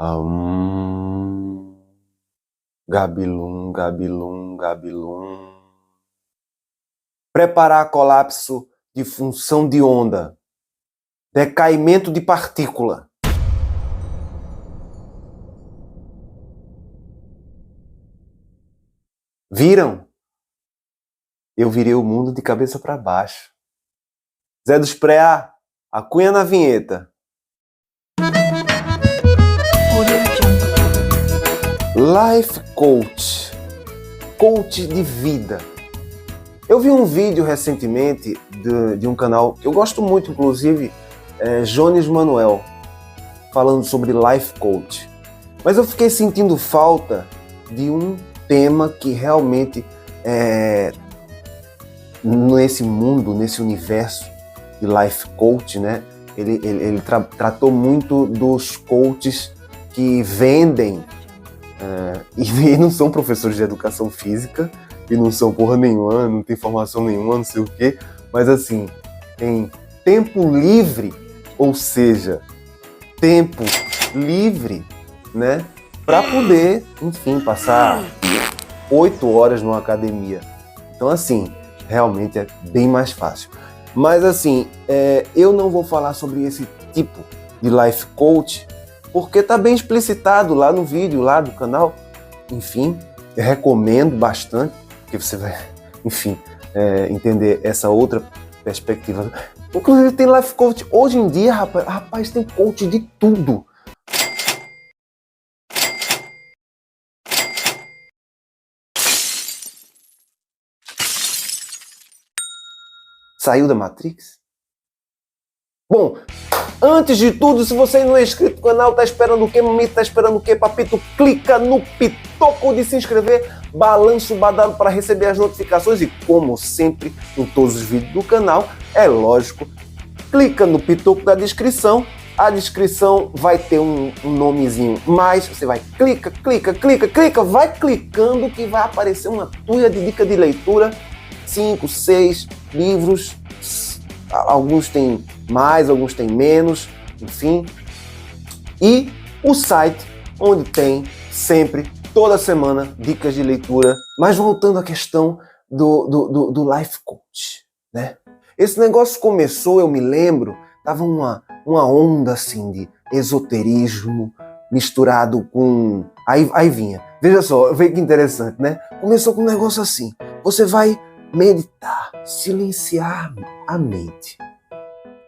Aum, gabilum, gabilum, gabilum. Preparar colapso de função de onda. Decaimento de partícula. Viram? Eu virei o mundo de cabeça para baixo. Zé dos Preá, a cunha na vinheta. Life Coach. Coach de vida. Eu vi um vídeo recentemente de um canal que eu gosto muito, inclusive, Jones Manuel, falando sobre Life Coach. Mas eu fiquei sentindo falta de um tema que realmente, nesse mundo, nesse universo de Life Coach, né? Ele tratou muito dos coaches que vendem e não são professores de educação física, e não são porra nenhuma, não tem formação nenhuma, não sei o quê, mas assim, tem tempo livre, ou seja, tempo livre, né, para poder, enfim, passar 8 horas numa academia. Então, assim, realmente é bem mais fácil. Mas, assim, eu não vou falar sobre esse tipo de life coach, porque tá bem explicitado lá no vídeo, lá do canal. Enfim, eu recomendo bastante, porque você vai, enfim, entender essa outra perspectiva. Inclusive tem life coach. Hoje em dia, rapaz, tem coach de tudo. Saiu da Matrix? Bom, antes de tudo, se você não é inscrito no canal, tá esperando o quê, mamita? Tá esperando o quê, papito? Clica no pitoco de se inscrever, balança o badalo para receber as notificações e, como sempre, em todos os vídeos do canal, é lógico, clica no pitoco da descrição. A descrição vai ter um nomezinho mais, você vai clica, vai clicando que vai aparecer uma tuia de dica de leitura, 5, 6 livros, alguns têm mais, alguns têm menos, enfim. E o site onde tem sempre, toda semana, dicas de leitura. Mas voltando à questão do Life Coach, né? Esse negócio começou, eu me lembro, tava uma onda assim de esoterismo misturado com... Aí vinha, veja só, vê que interessante, né? Começou com um negócio assim, você vai meditar, silenciar a mente.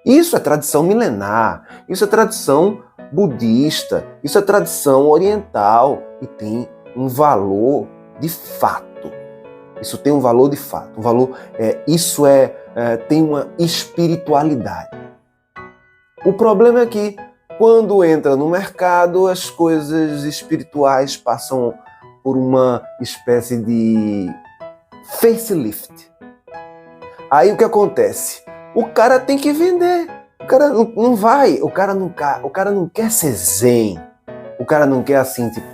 Isso é tradição milenar, isso é tradição budista, isso é tradição oriental e tem um valor de fato. Isso tem um valor de fato, um valor, tem uma espiritualidade. O problema é que quando entra no mercado, as coisas espirituais passam por uma espécie de facelift. Aí o que acontece? O cara tem que vender. O cara não vai, o cara não quer ser zen. O cara não quer assim, tipo,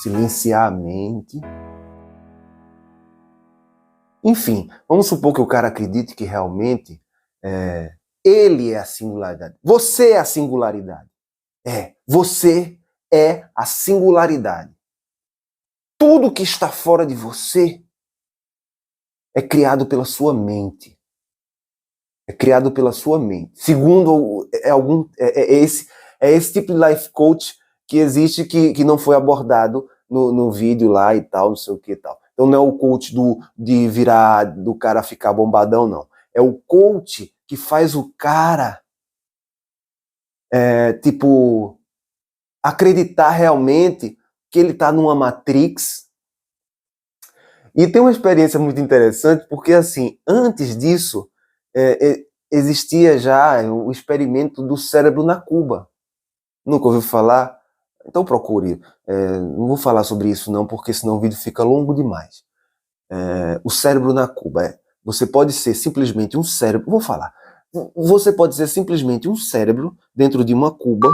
silenciar a mente. Enfim, vamos supor que o cara acredite que realmente ele é a singularidade. Você é a singularidade. Você é a singularidade. Tudo que está fora de você é criado pela sua mente. É criado pela sua mente. Segundo esse tipo de life coach que existe que não foi abordado no vídeo lá e tal, não sei o que e tal. Então não é o coach de virar, do cara ficar bombadão, não. É o coach que faz o cara acreditar realmente que ele está numa Matrix. E tem uma experiência muito interessante, porque assim, antes disso, existia já o experimento do cérebro na Cuba. Nunca ouviu falar? Então procure. Não vou falar sobre isso não, porque senão o vídeo fica longo demais. O cérebro na Cuba. Você pode ser simplesmente um cérebro... Vou falar. Você pode ser simplesmente um cérebro dentro de uma cuba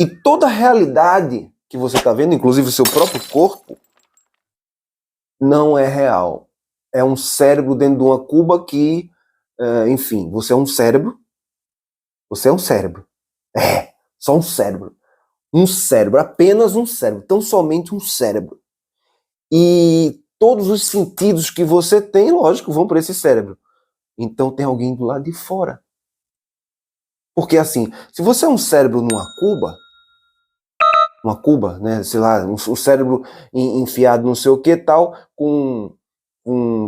e toda a realidade que você está vendo, inclusive o seu próprio corpo, não é real. É um cérebro dentro de uma cuba que, enfim, você é um cérebro. Você é um cérebro. Só um cérebro. Um cérebro, apenas um cérebro, tão somente um cérebro. E todos os sentidos que você tem, lógico, vão para esse cérebro. Então tem alguém do lado de fora. Porque assim, se você é um cérebro uma cuba, né, sei lá, um cérebro enfiado não sei o que tal, com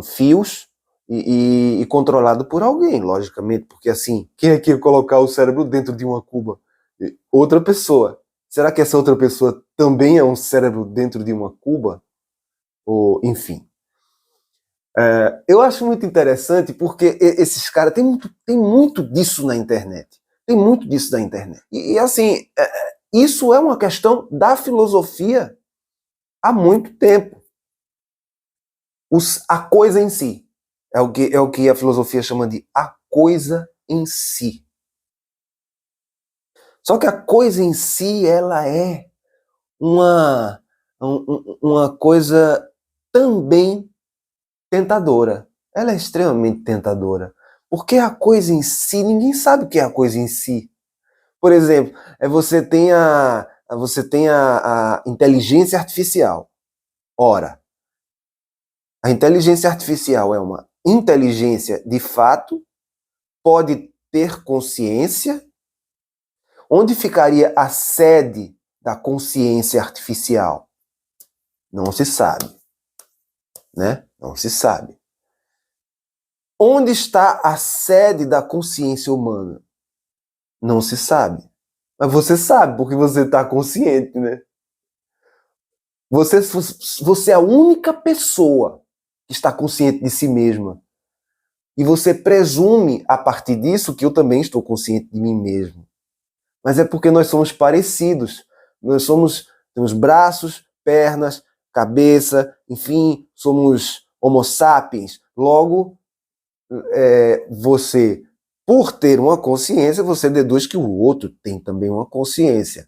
fios e controlado por alguém, logicamente, porque assim, quem é que ia colocar o cérebro dentro de uma cuba? Outra pessoa. Será que essa outra pessoa também é um cérebro dentro de uma cuba? Ou, enfim. Eu acho muito interessante porque esses caras, tem muito disso na internet. Tem muito disso na internet. E assim, isso é uma questão da filosofia há muito tempo. A coisa em si. É o que a filosofia chama de a coisa em si. Só que a coisa em si, ela é uma coisa também tentadora. Ela é extremamente tentadora. Porque a coisa em si, ninguém sabe o que é a coisa em si. Por exemplo, você tem a inteligência artificial. Ora, a inteligência artificial é uma inteligência de fato, pode ter consciência. Onde ficaria a sede da consciência artificial? Não se sabe, né? Não se sabe. Onde está a sede da consciência humana? Não se sabe. Mas você sabe, porque você está consciente, né? Você é a única pessoa que está consciente de si mesma. E você presume, a partir disso, que eu também estou consciente de mim mesmo. Mas é porque nós somos parecidos. Temos braços, pernas, cabeça, enfim, somos homo sapiens. Logo, você, por ter uma consciência, você deduz que o outro tem também uma consciência.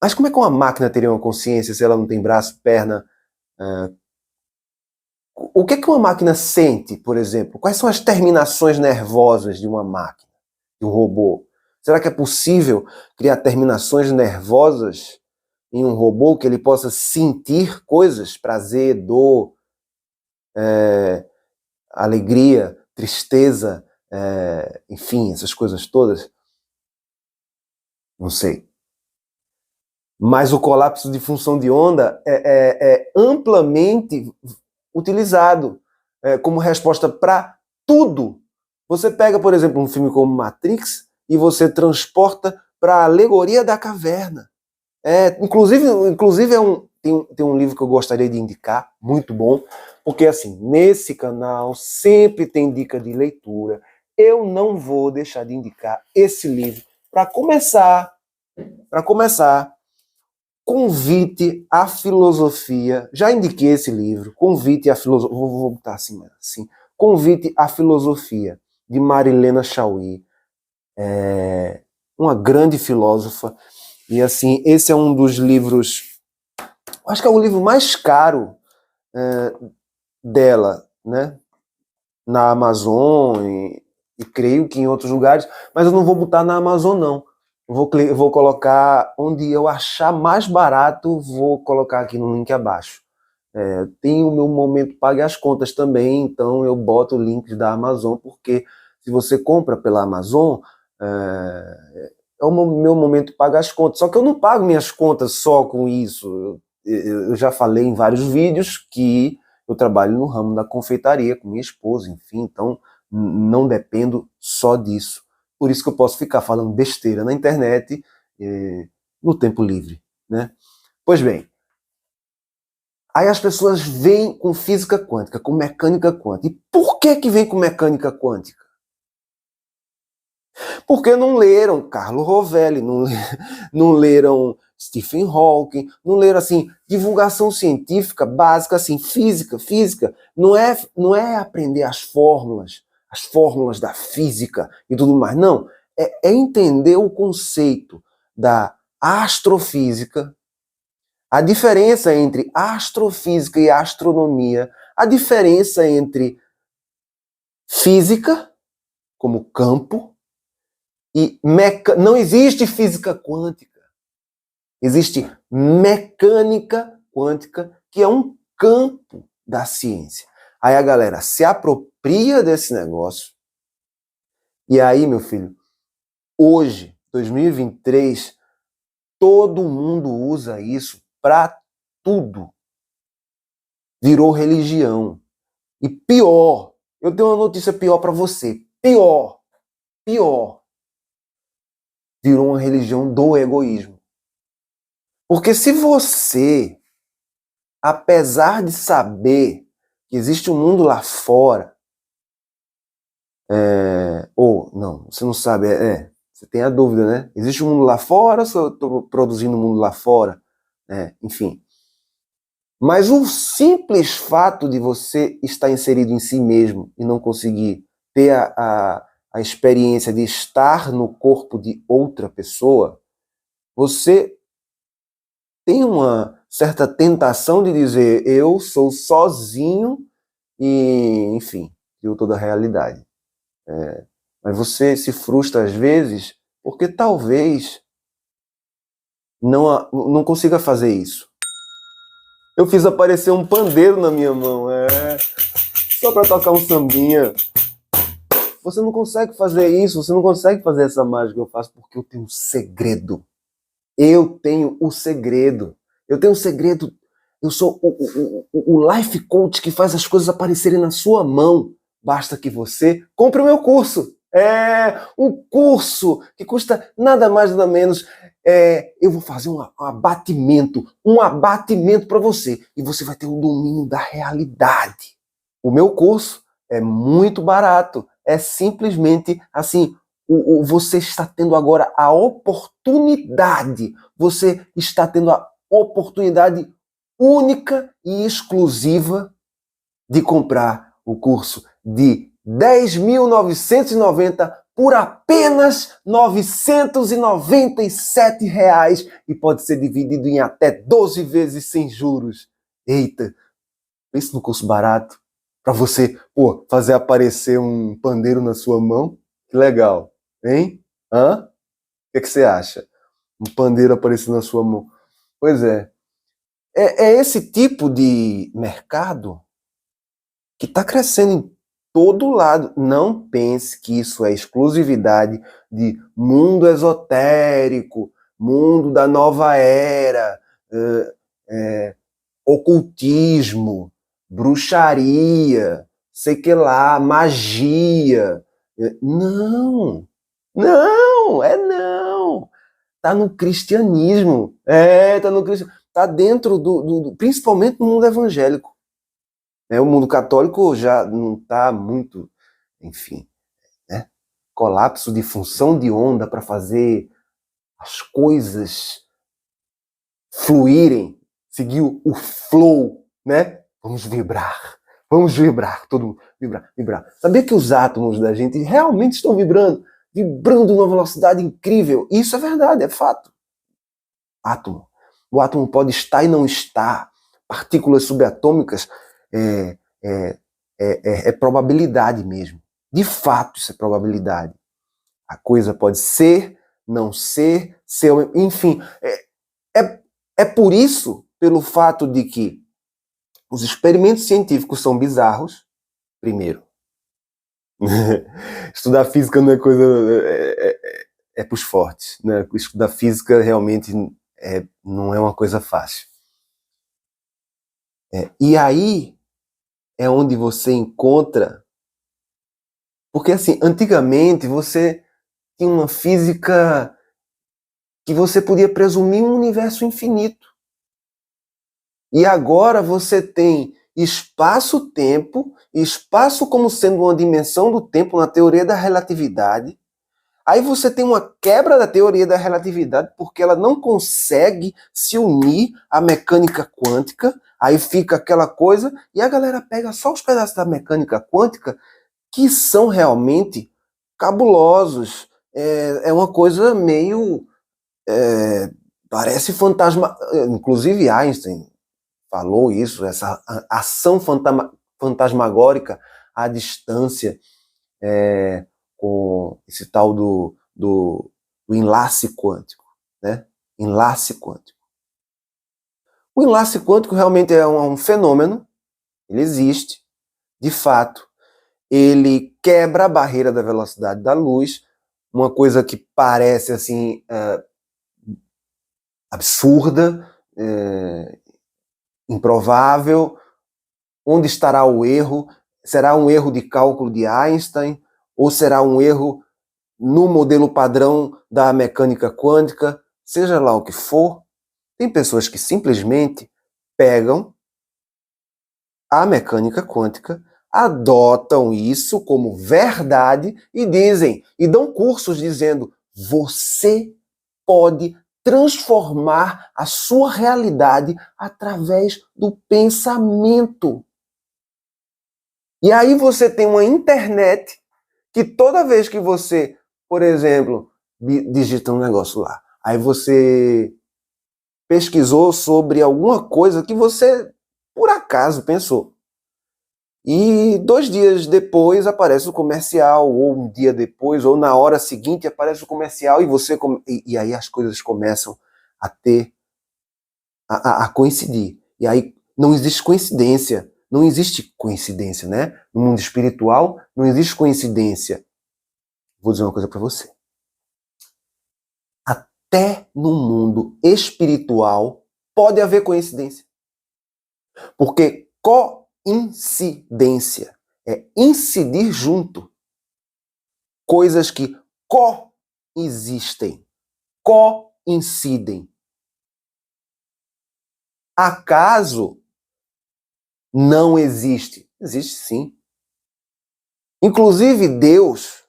Mas como é que uma máquina teria uma consciência se ela não tem braço, perna? O que é que uma máquina sente, por exemplo? Quais são as terminações nervosas de uma máquina, de um robô? Será que é possível criar terminações nervosas em um robô que ele possa sentir coisas, prazer, dor, alegria, tristeza, enfim, essas coisas todas? Não sei. Mas o colapso de função de onda é amplamente utilizado como resposta para tudo. Você pega, por exemplo, um filme como Matrix e você transporta para a alegoria da caverna. Inclusive tem um livro que eu gostaria de indicar, muito bom, porque assim, nesse canal sempre tem dica de leitura. Eu não vou deixar de indicar esse livro para começar, Convite à Filosofia. Já indiquei esse livro, Convite à Filosofia. Vou botar assim. Convite à Filosofia, de Marilena Chauí. Uma grande filósofa. E assim, esse é um dos livros, acho que é o livro mais caro dela, né? Na Amazon e creio que em outros lugares, mas eu não vou botar na Amazon, não. Vou colocar onde eu achar mais barato, vou colocar aqui no link abaixo. Tem o meu momento Pague as Contas também, então eu boto links da Amazon, porque se você compra pela Amazon, é o meu momento Pague as Contas. Só que eu não pago minhas contas só com isso. Eu já falei em vários vídeos que eu trabalho no ramo da confeitaria com minha esposa, enfim, então não dependo só disso. Por isso que eu posso ficar falando besteira na internet no tempo livre, né? Pois bem, aí as pessoas vêm com física quântica, com mecânica quântica. E por que vem com mecânica quântica? Porque não leram Carlo Rovelli, não leram Stephen Hawking, não leram assim divulgação científica básica, assim física. Não é aprender as fórmulas da física e tudo mais. Não, é entender o conceito da astrofísica, a diferença entre astrofísica e astronomia, a diferença entre física como campo E não existe física quântica. Existe mecânica quântica, que é um campo da ciência. Aí a galera se apropria desse negócio. E aí, meu filho, hoje, 2023, todo mundo usa isso para tudo. Virou religião. E pior, eu tenho uma notícia pior para você. Pior. Virou uma religião do egoísmo. Porque se você, apesar de saber que existe um mundo lá fora, ou não, você não sabe, você tem a dúvida, né? Existe um mundo lá fora ou só eu estou produzindo um mundo lá fora? Enfim. Mas o simples fato de você estar inserido em si mesmo e não conseguir ter a experiência de estar no corpo de outra pessoa, você tem uma certa tentação de dizer, eu sou sozinho e, enfim, eu toda a realidade. Mas você se frustra às vezes porque talvez não consiga fazer isso. Eu fiz aparecer um pandeiro na minha mão, só para tocar um sambinha. Você não consegue fazer isso, você não consegue fazer essa mágica que eu faço porque eu tenho um segredo. Eu tenho o segredo. Eu tenho um segredo. Eu sou o life coach que faz as coisas aparecerem na sua mão. Basta que você compre o meu curso. Um curso que custa nada mais nada menos. Eu vou fazer um abatimento para você. E você vai ter o domínio da realidade. O meu curso é muito barato. É simplesmente assim, você está tendo agora a oportunidade. Você está tendo a oportunidade única e exclusiva de comprar o curso de 10.990 por apenas R$ 997 e pode ser dividido em até 12 vezes sem juros. Eita, pense no curso barato para você fazer aparecer um pandeiro na sua mão. Que legal, hein? O que você acha? Um pandeiro aparecendo na sua mão. Pois é. É esse tipo de mercado que está crescendo em todo lado. Não pense que isso é exclusividade de mundo esotérico, mundo da nova era, ocultismo, bruxaria, sei que lá, magia. Não. Tá no cristianismo. Tá no cristianismo. Tá dentro principalmente no mundo evangélico. O mundo católico já não está muito, enfim, colapso de função de onda para fazer as coisas fluírem, seguir o flow, né? Vamos vibrar, todo mundo vibrar. Sabia que os átomos da gente realmente estão vibrando numa velocidade incrível? Isso é verdade, é fato. O átomo pode estar e não estar. Partículas subatômicas é probabilidade mesmo. De fato, isso é probabilidade. A coisa pode ser, não ser, enfim. É por isso, pelo fato de que os experimentos científicos são bizarros, primeiro. Estudar física não é coisa... É pros fortes, né? Estudar física realmente não é uma coisa fácil. E aí é onde você encontra... Porque, assim, antigamente você tinha uma física que você podia presumir um universo infinito. E agora você tem espaço-tempo, espaço como sendo uma dimensão do tempo na teoria da relatividade. Aí você tem uma quebra da teoria da relatividade porque ela não consegue se unir à mecânica quântica. Aí fica aquela coisa e a galera pega só os pedaços da mecânica quântica que são realmente cabulosos. É uma coisa meio... parece fantasma... Inclusive Einstein falou isso, essa ação fantasmagórica à distância, com esse tal do enlace quântico, né? Enlace quântico. O enlace quântico realmente é um fenômeno, ele existe, de fato. Ele quebra a barreira da velocidade da luz, uma coisa que parece assim absurda, improvável. Onde estará o erro? Será um erro de cálculo de Einstein? Ou será um erro no modelo padrão da mecânica quântica? Seja lá o que for, tem pessoas que simplesmente pegam a mecânica quântica, adotam isso como verdade e dizem, e dão cursos dizendo, você pode transformar a sua realidade através do pensamento. E aí você tem uma internet que toda vez que você, por exemplo, digita um negócio lá, aí você pesquisou sobre alguma coisa que você, por acaso, pensou. E 2 dias depois aparece o comercial, ou um dia depois, ou na hora seguinte aparece o comercial e aí as coisas começam a coincidir. E aí não existe coincidência. Não existe coincidência, né? No mundo espiritual não existe coincidência. Vou dizer uma coisa para você. Até no mundo espiritual pode haver coincidência. Porque coincidência é incidir junto. Coisas que coexistem, coincidem. Acaso não existe? Existe sim. Inclusive Deus,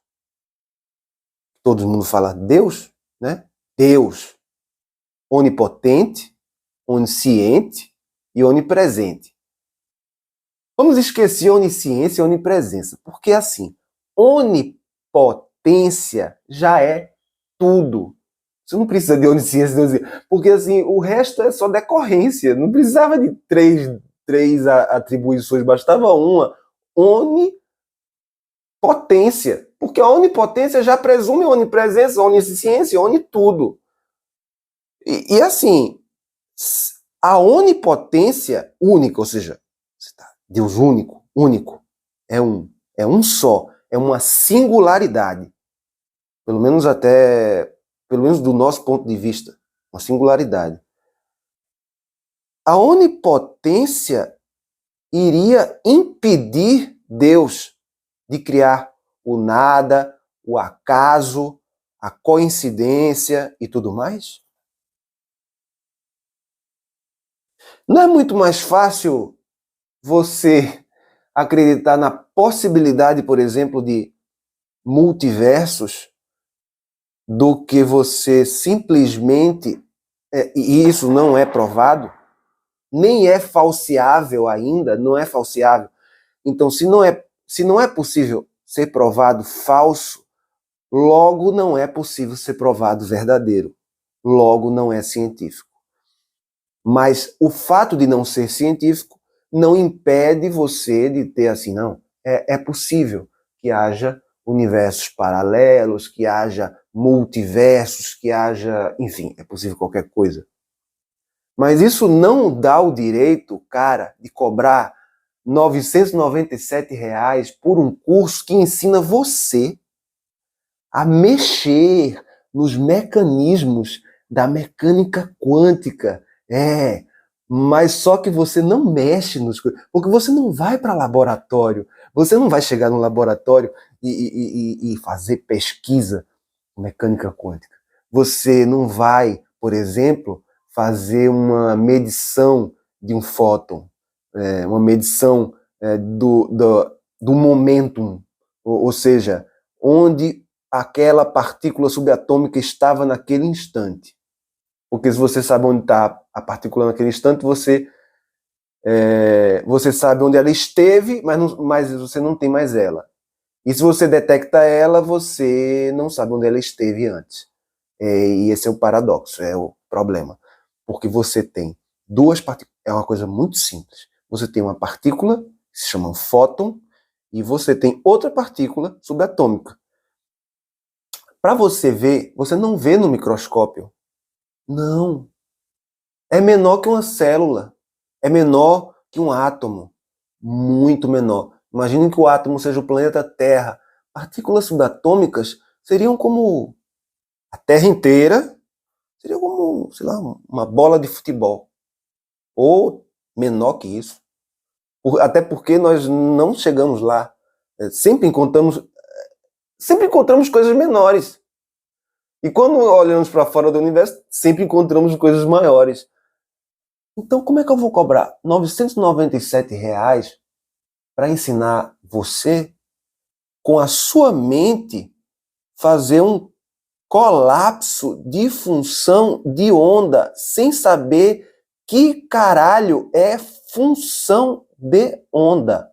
todo mundo fala Deus, né? Deus, onipotente, onisciente e onipresente. Vamos esquecer onisciência e onipresença, porque assim, onipotência já é tudo. Você não precisa de onisciência, porque assim, o resto é só decorrência. Não precisava de três atribuições, bastava uma. Onipotência. Porque a onipotência já presume onipresença, onisciência, tudo. E assim, a onipotência única, ou seja, Deus único, é um só, é uma singularidade. Pelo menos do nosso ponto de vista, uma singularidade. A onipotência iria impedir Deus de criar o nada, o acaso, a coincidência e tudo mais? Não é muito mais fácil você acreditar na possibilidade, por exemplo, de multiversos do que você simplesmente, e isso não é provado, nem é falseável ainda, não é falseável. Então, se não é possível ser provado falso, logo não é possível ser provado verdadeiro. Logo não é científico. Mas o fato de não ser científico não impede você de ter assim, não. É possível que haja universos paralelos, que haja multiversos, que haja, enfim, é possível qualquer coisa. Mas isso não dá o direito, cara, de cobrar R$ 997 por um curso que ensina você a mexer nos mecanismos da mecânica quântica. Mas só que você não mexe nos coisas, porque você não vai para laboratório, você não vai chegar no laboratório e fazer pesquisa em mecânica quântica. Você não vai, por exemplo, fazer uma medição de um fóton, uma medição do momentum, ou seja, onde aquela partícula subatômica estava naquele instante. Porque se você sabe onde está a partícula naquele instante, você sabe onde ela esteve, mas você não tem mais ela. E se você detecta ela, você não sabe onde ela esteve antes. E esse é o paradoxo, é o problema. Porque você tem duas partículas. É uma coisa muito simples. Você tem uma partícula, que se chama um fóton, e você tem outra partícula subatômica. para você ver, você não vê no microscópio. Não. É menor que uma célula. É menor que um átomo. Muito menor. Imagine que o átomo seja o planeta Terra. Partículas subatômicas seriam como a Terra inteira, seria como, sei lá, uma bola de futebol. Ou menor que isso. Até porque nós não chegamos lá. Sempre encontramos coisas menores. E quando olhamos para fora do universo, sempre encontramos coisas maiores. Então, como é que eu vou cobrar R$ 997 para ensinar você, com a sua mente, fazer um colapso de função de onda, sem saber que caralho é função de onda?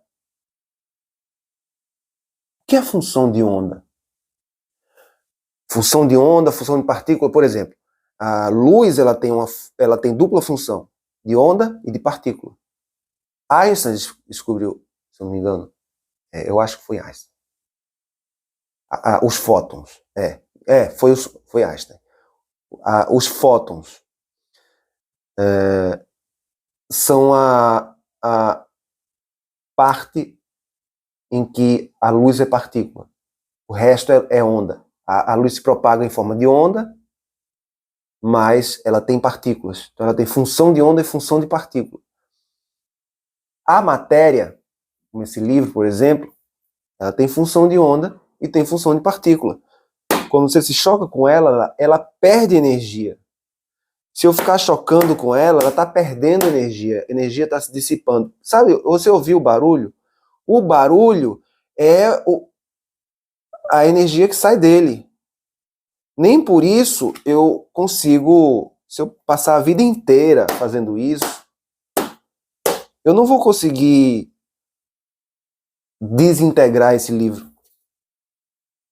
O que é função de onda? Função de onda, função de partícula, por exemplo. A luz ela tem dupla função, de onda e de partícula. Einstein descobriu, se eu não me engano, eu acho que foi Einstein. Os fótons. Foi Einstein. Os fótons são a parte em que a luz é partícula. O resto é onda. A luz se propaga em forma de onda, mas ela tem partículas. Então ela tem função de onda e função de partícula. A matéria, como esse livro, por exemplo, ela tem função de onda e tem função de partícula. Quando você se choca com ela, ela perde energia. Se eu ficar chocando com ela, ela está perdendo energia. A energia está se dissipando. Sabe, você ouviu o barulho? O barulho é a energia que sai dele. Nem por isso eu consigo, se eu passar a vida inteira fazendo isso, eu não vou conseguir desintegrar esse livro.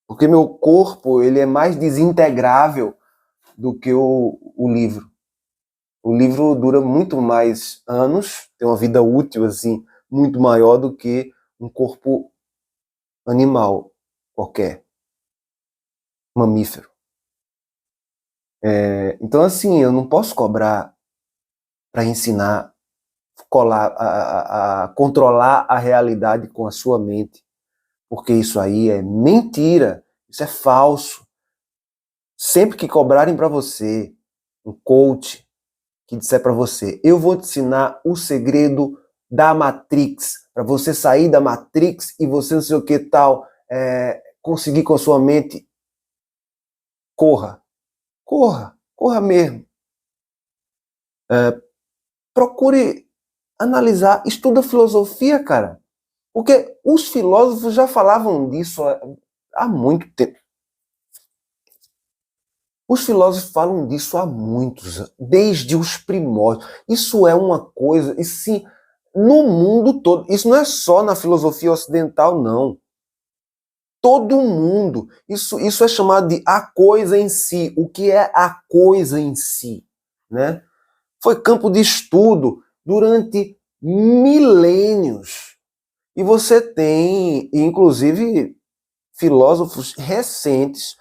Porque meu corpo ele é mais desintegrável do que o livro. O livro dura muito mais anos, tem uma vida útil assim, muito maior do que um corpo animal qualquer, mamífero. Então assim, eu não posso cobrar para ensinar a controlar a realidade com a sua mente, porque isso aí é mentira, isso é falso. Sempre que cobrarem para você, um coach que disser para você, eu vou te ensinar o segredo da Matrix, para você sair da Matrix e você não sei o que tal, conseguir com a sua mente, corra mesmo. Procure analisar, estuda filosofia, cara. Porque os filósofos já falavam disso há muito tempo. Os filósofos falam disso há muitos, desde os primórdios. Isso é uma coisa, e sim, no mundo todo. Isso não é só na filosofia ocidental, não. Todo mundo. Isso é chamado de a coisa em si. O que é a coisa em si? Né? Foi campo de estudo durante milênios. E você tem, inclusive, filósofos recentes,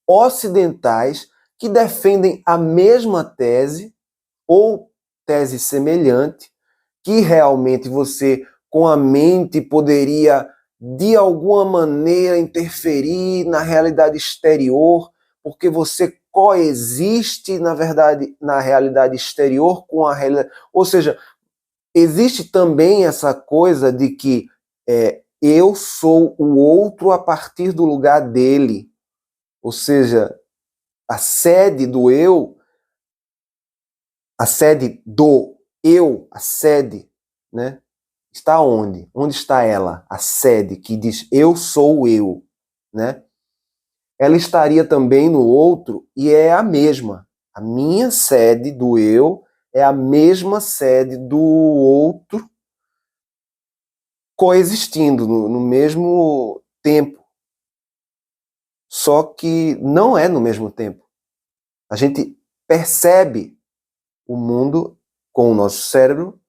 ocidentais, que defendem a mesma tese, ou tese semelhante, que realmente você, com a mente, poderia, de alguma maneira, interferir na realidade exterior, porque você coexiste, na verdade, na realidade exterior com a realidade. Ou seja, existe também essa coisa de que eu sou o outro a partir do lugar dele. Ou seja, a sede do eu, a sede do eu, a sede, né? Está onde? Onde está ela? A sede que diz eu sou eu, né? Ela estaria também no outro e é a mesma. A minha sede do eu é a mesma sede do outro, coexistindo no mesmo tempo. Só que não é no mesmo tempo. A gente percebe o mundo com o nosso cérebro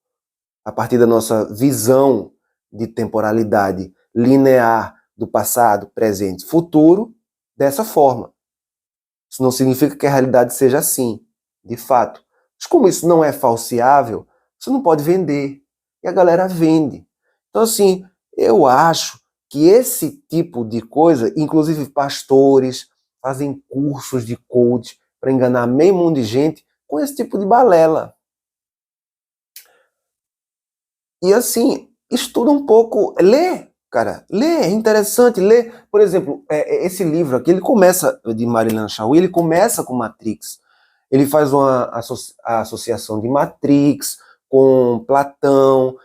a partir da nossa visão de temporalidade linear do passado, presente, futuro, dessa forma. Isso não significa que a realidade seja assim, de fato. Mas como isso não é falseável, você não pode vender. E a galera vende. Então, assim, eu acho que esse tipo de coisa, inclusive pastores fazem cursos de coach para enganar meio mundo de gente com esse tipo de balela. E assim, estuda um pouco, lê, cara, lê, é interessante, lê. Por exemplo, esse livro aqui, ele começa, de Marilyn Chauí, ele começa com Matrix. Ele faz uma associação de Matrix com Platão,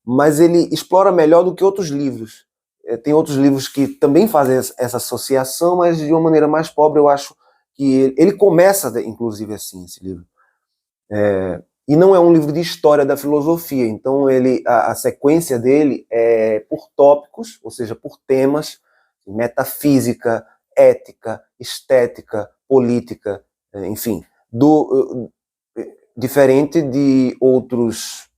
mas ele explora melhor do que outros livros. Tem outros livros que também fazem essa associação, mas de uma maneira mais pobre, eu acho que ele começa, inclusive, assim, esse livro. E não é um livro de história da filosofia, então a sequência dele é por tópicos, ou seja, por temas, metafísica, ética, estética, política, enfim, diferente de outros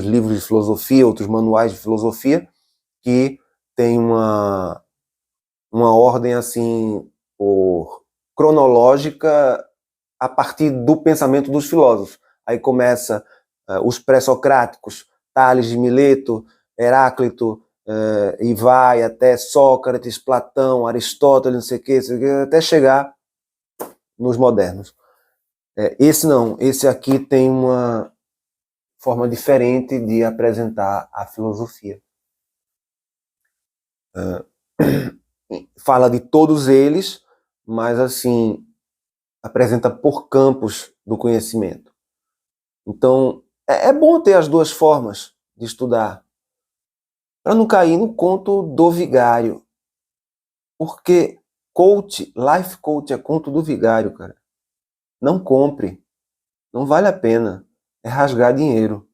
livros de filosofia, outros manuais de filosofia, que tem uma ordem assim cronológica a partir do pensamento dos filósofos. Aí começa os pré-socráticos, Tales de Mileto, Heráclito, e vai até Sócrates, Platão, Aristóteles, não sei o que, até chegar nos modernos. Esse não, esse aqui tem uma forma diferente de apresentar a filosofia. Fala de todos eles, mas assim, apresenta por campos do conhecimento. Então, é bom ter as duas formas de estudar, para não cair no conto do vigário. Porque life coach é conto do vigário, cara. Não compre, não vale a pena. É rasgar dinheiro.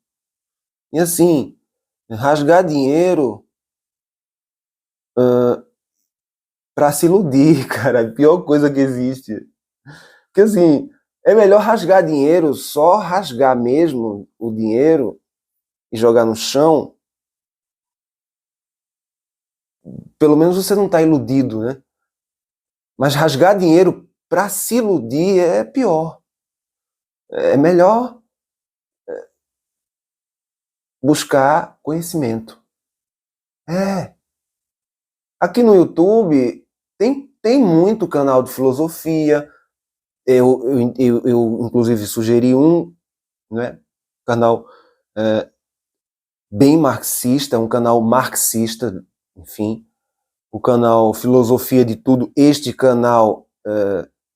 E assim, rasgar dinheiro para se iludir, cara, é a pior coisa que existe. Porque assim, é melhor rasgar dinheiro, só rasgar mesmo o dinheiro e jogar no chão. Pelo menos você não está iludido, né? Mas rasgar dinheiro para se iludir é pior. É melhor buscar conhecimento. Aqui no YouTube tem muito canal de filosofia. Eu inclusive sugeri um, né, canal bem marxista, um canal marxista, enfim. O canal Filosofia de Tudo, este canal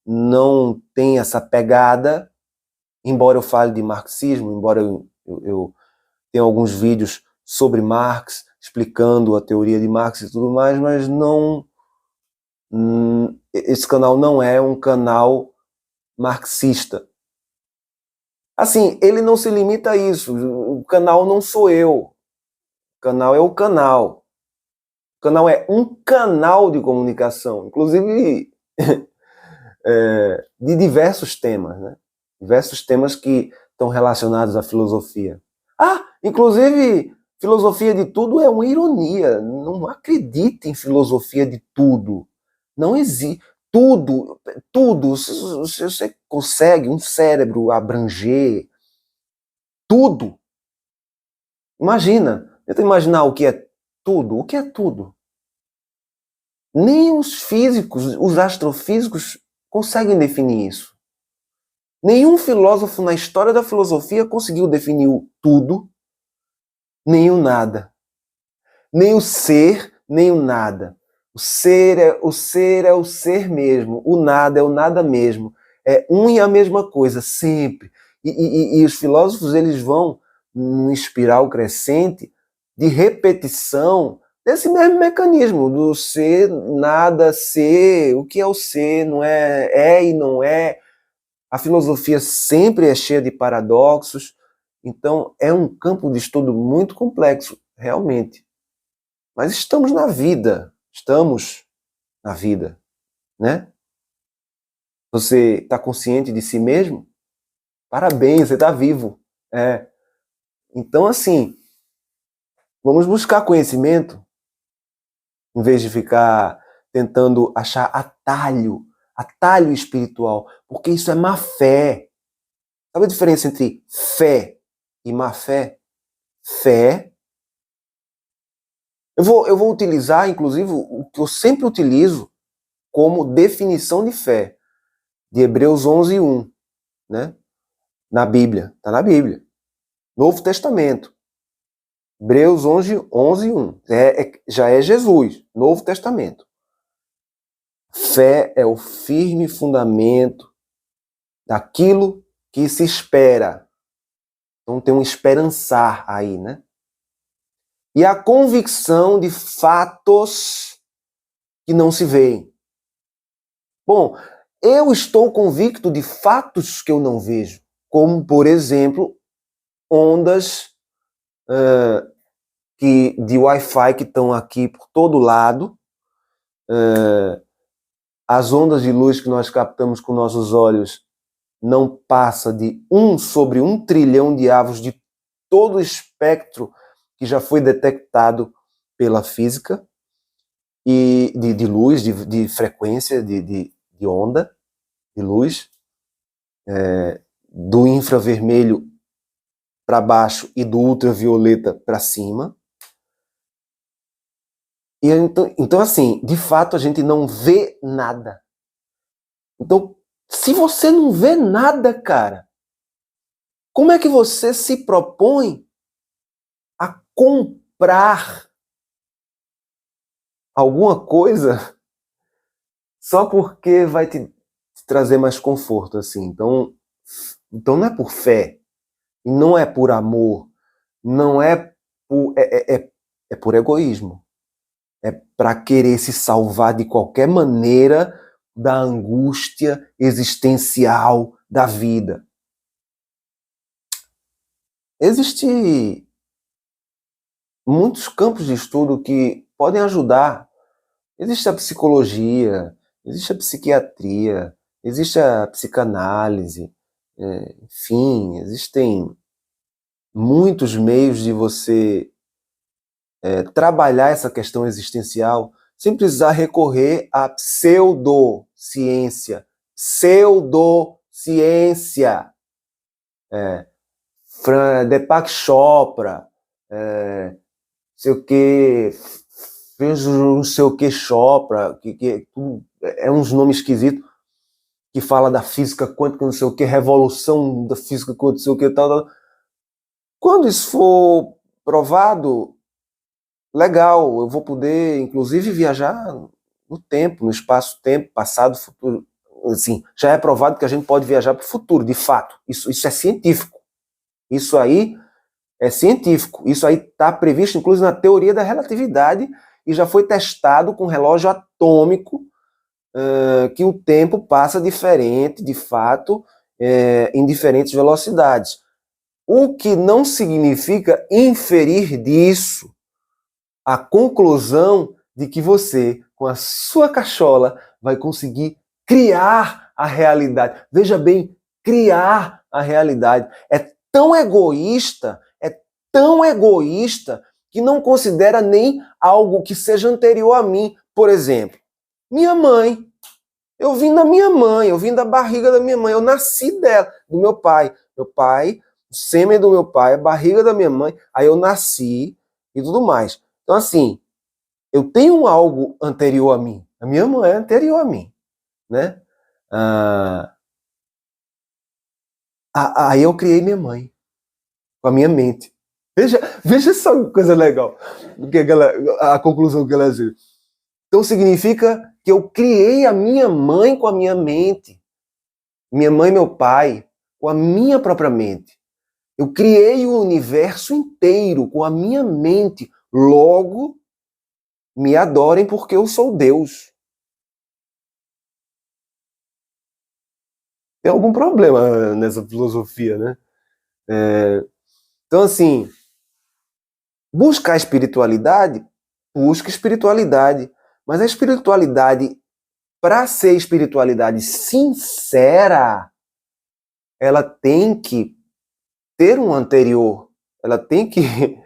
não tem essa pegada, embora eu fale de marxismo, embora eu tenha alguns vídeos sobre Marx, explicando a teoria de Marx e tudo mais, mas não, esse canal não é um canal marxista. Assim, ele não se limita a isso, o canal não sou eu, o canal é o canal. O canal é um canal de comunicação, inclusive de diversos temas, né? Diversos temas que estão relacionados à filosofia. Inclusive, filosofia de tudo é uma ironia. Não acredite em filosofia de tudo. Não existe. Tudo. Se você consegue um cérebro abranger tudo, imagina. Tenta imaginar o que é tudo. O que é tudo? Nem os físicos, os astrofísicos conseguem definir isso. Nenhum filósofo na história da filosofia conseguiu definir o tudo, nem o nada. Nem o ser, nem o nada. O ser é o ser mesmo. O nada é o nada mesmo. É um e a mesma coisa, sempre. E os filósofos, eles vão num espiral crescente de repetição desse mesmo mecanismo, do ser, nada, ser. O que é o ser? Não é e não é. A filosofia sempre é cheia de paradoxos. Então, é um campo de estudo muito complexo, realmente. Mas estamos na vida, né? Você está consciente de si mesmo? Parabéns, você está vivo. Então, assim, vamos buscar conhecimento, em vez de ficar tentando achar atalho espiritual, porque isso é má fé. Sabe a diferença entre fé e má fé? Fé. Eu vou utilizar, inclusive, o que eu sempre utilizo como definição de fé, de Hebreus 11:1, né? Na Bíblia, está na Bíblia. Novo Testamento. Hebreus 11:1. Já é Jesus, Novo Testamento. Fé é o firme fundamento daquilo que se espera. Então tem um esperançar aí, né? E a convicção de fatos que não se veem. Bom, eu estou convicto de fatos que eu não vejo, como, por exemplo, ondas de Wi-Fi que estão aqui por todo lado, as ondas de luz que nós captamos com nossos olhos não passa de 1 sobre 1 trilhão de avos de todo o espectro que já foi detectado pela física, e de luz, de frequência, de onda, de luz, do infravermelho para baixo e do ultravioleta para cima. E então, assim, de fato, a gente não vê nada. Então, se você não vê nada, cara, como é que você se propõe a comprar alguma coisa só porque vai te trazer mais conforto, assim? Então não é por fé, não é por amor, não é por, é por egoísmo. É para querer se salvar de qualquer maneira da angústia existencial da vida. Existem muitos campos de estudo que podem ajudar. Existe a psicologia, existe a psiquiatria, existe a psicanálise, enfim, existem muitos meios de você trabalhar essa questão existencial sem precisar recorrer à pseudociência. Pseudociência. Deepak Chopra, sei o que, fez não sei o que Chopra, que é uns nomes esquisitos, que fala da física quântica, não sei o que, revolução da física quântica, não sei o que, tal. Quando isso for provado, legal, eu vou poder, inclusive, viajar no tempo, no espaço-tempo, passado, futuro. Assim, já é provado que a gente pode viajar para o futuro, de fato. Isso é científico. Isso aí é científico. Isso aí está previsto, inclusive, na teoria da relatividade e já foi testado com relógio atômico, que o tempo passa diferente, de fato, em diferentes velocidades. O que não significa inferir disso a conclusão de que você, com a sua cachola, vai conseguir criar a realidade. Veja bem, criar a realidade. É tão egoísta que não considera nem algo que seja anterior a mim. Por exemplo, minha mãe. Eu vim da minha mãe, eu vim da barriga da minha mãe, eu nasci dela, do meu pai. Meu pai, o sêmen do meu pai, a barriga da minha mãe, aí eu nasci e tudo mais. Então, assim, eu tenho algo anterior a mim. A minha mãe é anterior a mim, né? Aí eu criei minha mãe, com a minha mente. Veja só que coisa legal, a conclusão que ela diz. Então significa que eu criei a minha mãe com a minha mente. Minha mãe e meu pai com a minha própria mente. Eu criei o universo inteiro com a minha mente. Logo, me adorem porque eu sou Deus. Tem algum problema nessa filosofia, né? Então, assim, buscar espiritualidade, busca espiritualidade. Mas a espiritualidade, para ser espiritualidade sincera, ela tem que ter um anterior. Ela tem que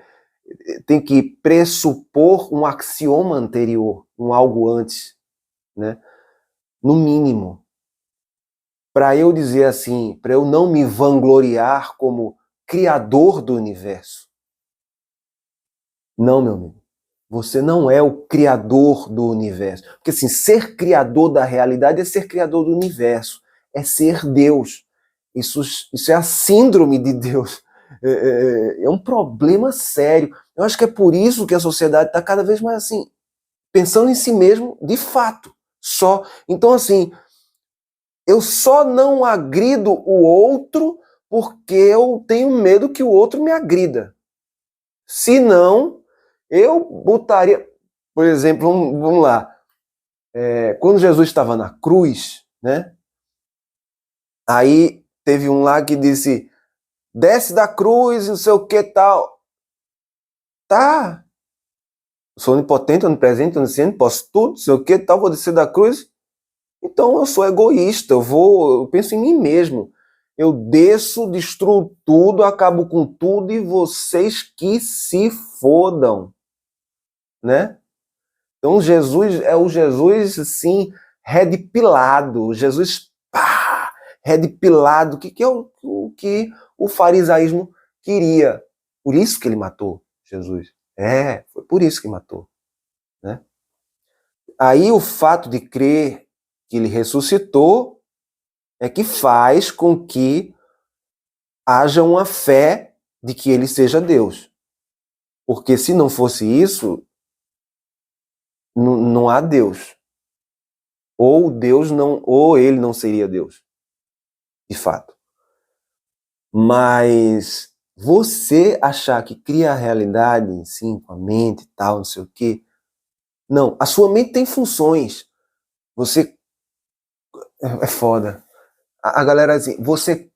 pressupor um axioma anterior, um algo antes, né? No mínimo. para eu dizer assim, para eu não me vangloriar como criador do universo. Não, meu amigo. Você não é o criador do universo. Porque assim, ser criador da realidade é ser criador do universo. É ser Deus. Isso é a síndrome de Deus. É um problema sério. Eu acho que é por isso que a sociedade está cada vez mais assim, pensando em si mesmo de fato. Só. Então, assim, eu só não agrido o outro porque eu tenho medo que o outro me agrida. Se não, eu botaria, por exemplo, vamos lá, quando Jesus estava na cruz, né? Aí teve um lá que disse, desce da cruz, não sei o que tal. Tá, sou onipotente, onipresente, onisciente, posso tudo, não sei o que tal, vou descer da cruz. Então eu sou egoísta, eu penso em mim mesmo. Eu desço, destruo tudo, acabo com tudo e vocês que se fodam, né? Então Jesus é o Jesus, assim, red pilado, Jesus, pá, red pilado, que é o que o farisaísmo queria. Por isso que ele matou Jesus. Foi por isso que matou, né? Aí o fato de crer que ele ressuscitou é que faz com que haja uma fé de que ele seja Deus. Porque se não fosse isso, não há Deus. Ou Deus não, ou ele não seria Deus, de fato. Mas você achar que cria a realidade, sim, com a mente e tal, não sei o quê. Não, a sua mente tem funções. Você é foda. A galera assim, você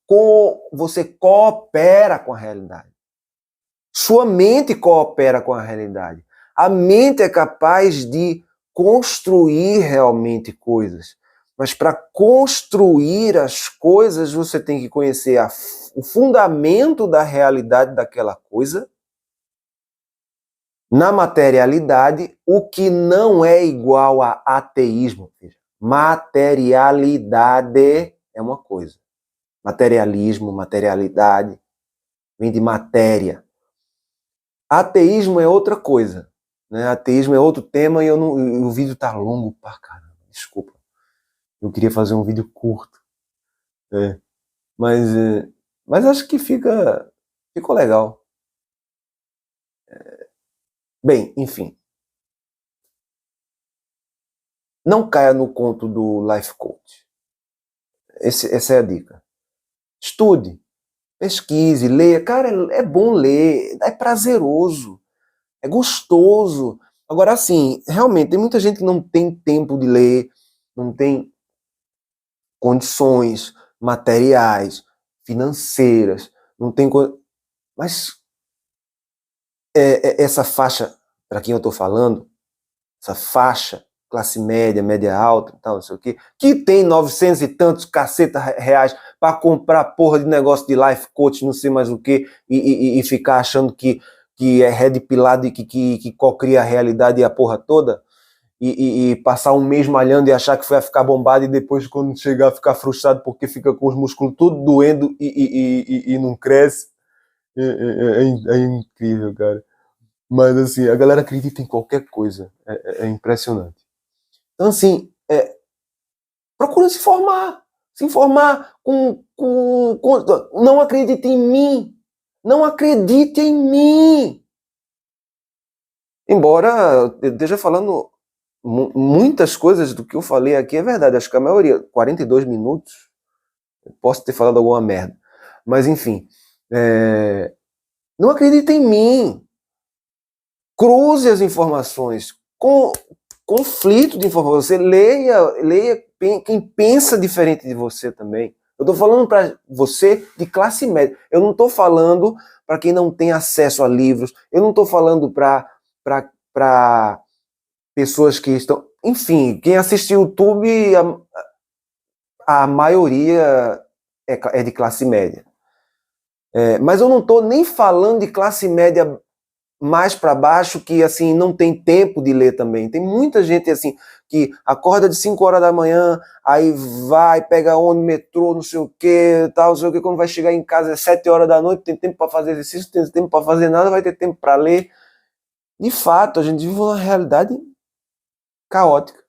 coopera com a realidade. Sua mente coopera com a realidade. A mente é capaz de construir realmente coisas. Mas para construir as coisas, você tem que conhecer o fundamento da realidade daquela coisa, na materialidade, o que não é igual a ateísmo. Materialidade é uma coisa. Materialismo, materialidade, vem de matéria. Ateísmo é outra coisa, né? Ateísmo é outro tema e o vídeo tá longo pra caramba. Desculpa. Eu queria fazer um vídeo curto, né? Mas acho que ficou legal. Bem, enfim. Não caia no conto do life coach. Essa é a dica. Estude, pesquise, leia. Cara, é bom ler, é prazeroso, é gostoso. Agora, assim, realmente, tem muita gente que não tem tempo de ler, não tem condições materiais, financeiras, não tem mas essa faixa, para quem eu estou falando, essa faixa, classe média, média alta, tal, não sei o quê, que tem 900 e tantos caceta reais para comprar porra de negócio de life coach, não sei mais o quê, e ficar achando que é red pilado e que cocria a realidade e a porra toda, e passar um mês malhando e achar que vai ficar bombado e depois quando chegar ficar frustrado porque fica com os músculos tudo doendo e não cresce. É incrível, cara. Mas assim, a galera acredita em qualquer coisa. É impressionante. Então assim, procura se informar. Se informar não acredite em mim. Não acredite em mim. Embora eu esteja falando muitas coisas do que eu falei aqui é verdade. Acho que a maioria, 42 minutos, posso ter falado alguma merda. Mas enfim, não acredita em mim. Cruze as informações. Conflito de informações. Você leia quem pensa diferente de você também. Eu estou falando para você de classe média. Eu não estou falando para quem não tem acesso a livros. Eu não estou falando para pessoas que estão... Enfim, quem assiste YouTube, a maioria é de classe média. Mas eu não estou nem falando de classe média mais para baixo que assim não tem tempo de ler também. Tem muita gente assim que acorda de 5 horas da manhã, aí vai, pega ônibus, metrô, não sei o que, tal, não sei o que, quando vai chegar em casa é 7 horas da noite, tem tempo para fazer exercício, tem tempo para fazer nada, vai ter tempo para ler. De fato, a gente vive uma realidade caótica.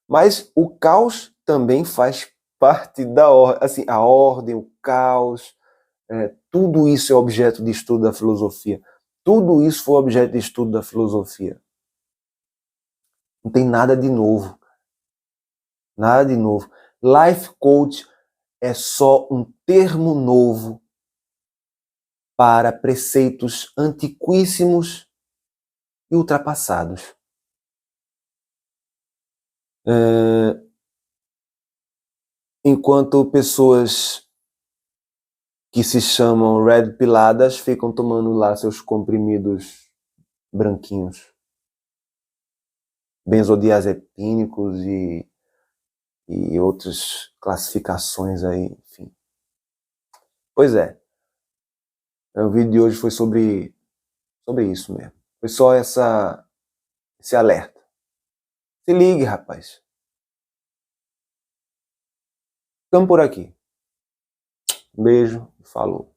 Mas o caos também faz parte da ordem, assim, a ordem, o caos, tudo isso é objeto de estudo da filosofia. Tudo isso foi objeto de estudo da filosofia. Não tem nada de novo. Nada de novo. Life coach é só um termo novo para preceitos antiquíssimos e ultrapassados. Enquanto pessoas que se chamam red piladas ficam tomando lá seus comprimidos branquinhos, benzodiazepínicos e outras classificações aí, enfim. Pois é. O vídeo de hoje foi sobre isso mesmo. Foi só esse alerta. Se ligue, rapaz. Ficamos por aqui. Beijo, falou.